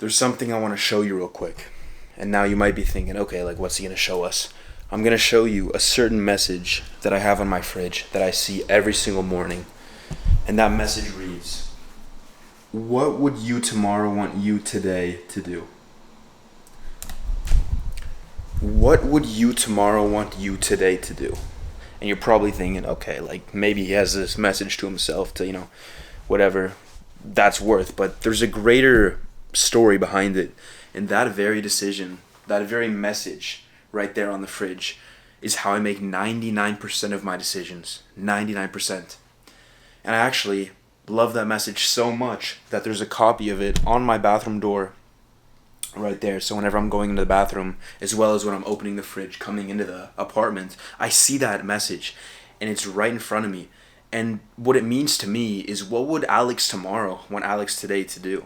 There's something I want to show you real quick. And now you might be thinking, okay, like what's he going to show us? I'm going to show you a certain message that I have on my fridge that I see every single morning. And that message reads, what would you tomorrow want you today to do? What would you tomorrow want you today to do? And you're probably thinking, okay, like maybe he has this message to himself to, whatever that's worth. But there's a greater story behind it. And that very decision, that very message right there on the fridge is how I make 99% of my decisions. 99%. And I actually love that message so much that there's a copy of it on my bathroom door right there. So whenever I'm going into the bathroom, as well as when I'm opening the fridge, coming into the apartment, I see that message and it's right in front of me. And what it means to me is, what would Alex tomorrow want Alex today to do?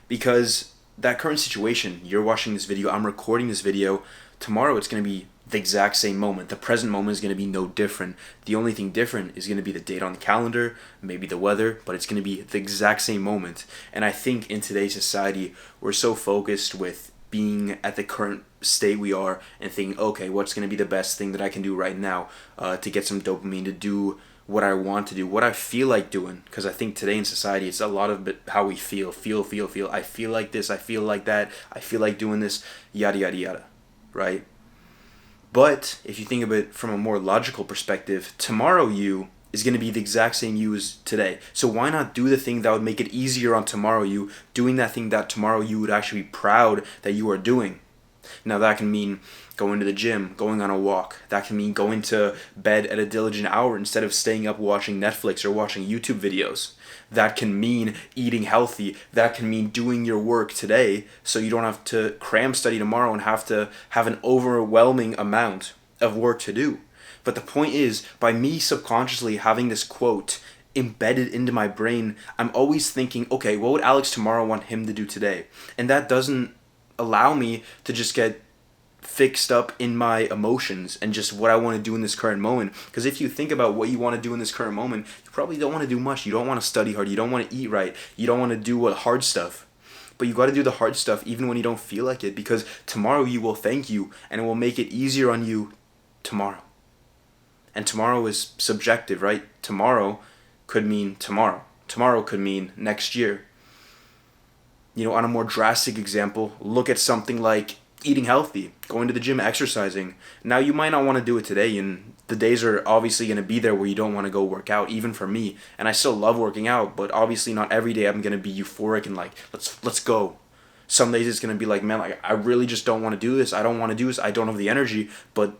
Because that current situation, you're watching this video, I'm recording this video, tomorrow it's going to be the exact same moment. The present moment is going to be no different. The only thing different is going to be the date on the calendar, maybe the weather, but it's going to be the exact same moment. And I think in today's society, we're so focused with being at the current state we are and thinking, okay, what's going to be the best thing that I can do right now to get some dopamine, to do what I want to do, what I feel like doing. Because I think today in society, it's a lot of how we feel. I feel like this, I feel like that, I feel like doing this, yada, yada, yada, right? But if you think of it from a more logical perspective, tomorrow you is going to be the exact same you as today. So why not do the thing that would make it easier on tomorrow you, doing that thing that tomorrow you would actually be proud that you are doing? Now that can mean going to the gym, going on a walk. That can mean going to bed at a diligent hour instead of staying up watching Netflix or watching YouTube videos. That can mean eating healthy. That can mean doing your work today so you don't have to cram study tomorrow and have to have an overwhelming amount of work to do. But the point is, by me subconsciously having this quote embedded into my brain, I'm always thinking, okay, what would Alex tomorrow want him to do today? And that doesn't allow me to just get fixed up in my emotions and just what I want to do in this current moment. Because if you think about what you want to do in this current moment, you probably don't want to do much. You don't want to study hard. You don't want to eat right. You don't want to do hard stuff. But you got to do the hard stuff even when you don't feel like it, because tomorrow you will thank you and it will make it easier on you tomorrow. And tomorrow is subjective, right? Tomorrow could mean tomorrow. Tomorrow could mean next year. On a more drastic example, look at something like eating healthy, going to the gym, exercising. Now, you might not want to do it today, and the days are obviously going to be there where you don't want to go work out, even for me. And I still love working out, but obviously not every day I'm going to be euphoric and like, let's go. Some days it's going to be like, man, like I really just don't want to do this. I don't want to do this. I don't have the energy, but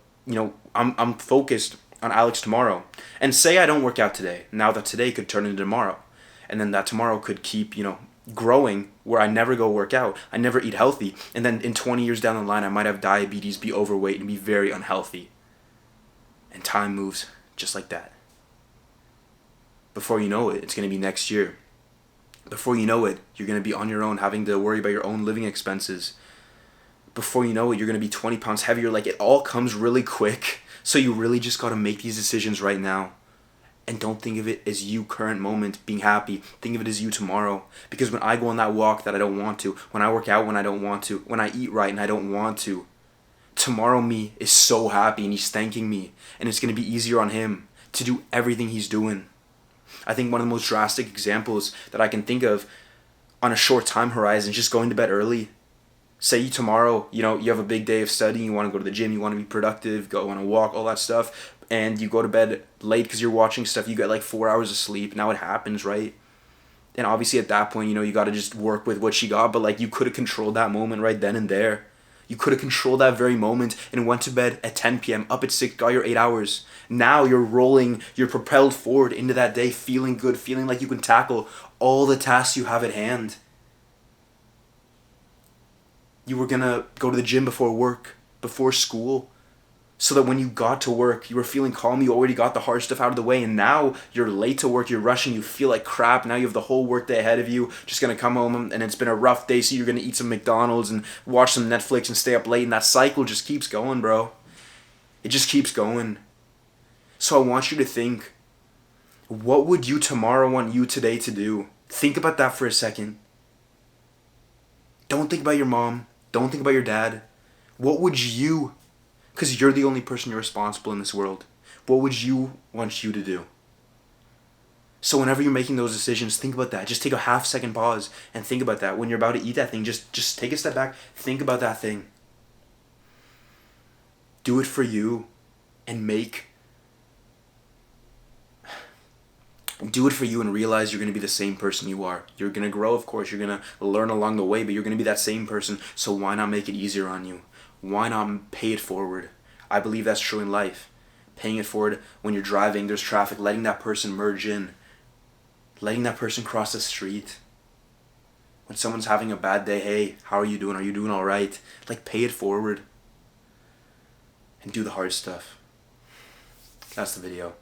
I'm focused on Alex tomorrow. And say I don't work out today. Now that today could turn into tomorrow. And then that tomorrow could keep, growing, where I never go work out, I never eat healthy, and then in 20 years down the line I might have diabetes, be overweight, and be very unhealthy. And time moves just like that. Before you know it, it's going to be next year. Before you know it, you're going to be on your own, having to worry about your own living expenses. Before you know it, you're going to be 20 pounds heavier. Like, it all comes really quick. So you really just got to make these decisions right now. And don't think of it as you current moment being happy. Think of it as you tomorrow. Because when I go on that walk that I don't want to, when I work out when I don't want to, when I eat right and I don't want to, tomorrow me is so happy and he's thanking me. And it's going to be easier on him to do everything he's doing. I think one of the most drastic examples that I can think of on a short time horizon is just going to bed early. Say you tomorrow, you have a big day of studying, you want to go to the gym, you want to be productive, go on a walk, all that stuff, and you go to bed late because you're watching stuff, you get like 4 hours of sleep. Now it happens, right? And obviously at that point, you got to just work with what you got, but like you could have controlled that moment right then and there. You could have controlled that very moment and went to bed at 10 p.m., up at 6, got your 8 hours. Now you're propelled forward into that day, feeling good, feeling like you can tackle all the tasks you have at hand. You were going to go to the gym before work, before school, so that when you got to work, you were feeling calm, you already got the hard stuff out of the way, and now you're late to work, you're rushing, you feel like crap, now you have the whole work day ahead of you, just going to come home, and it's been a rough day, so you're going to eat some McDonald's and watch some Netflix and stay up late, and that cycle just keeps going, bro. It just keeps going. So I want you to think, what would you tomorrow want you today to do? Think about that for a second. Don't think about your mom. Don't think about your dad. What would you, because you're the only person you're responsible in this world, what would you want you to do? So whenever you're making those decisions, think about that. Just take a half-second pause and think about that. When you're about to eat that thing, just take a step back. Think about that thing. Do it for you and do it for you and realize you're going to be the same person you are. You're going to grow, of course. You're going to learn along the way, but you're going to be that same person. So why not make it easier on you? Why not pay it forward? I believe that's true in life. Paying it forward when you're driving, there's traffic, letting that person merge in. Letting that person cross the street. When someone's having a bad day, hey, how are you doing? Are you doing all right? Like, pay it forward. And do the hard stuff. That's the video.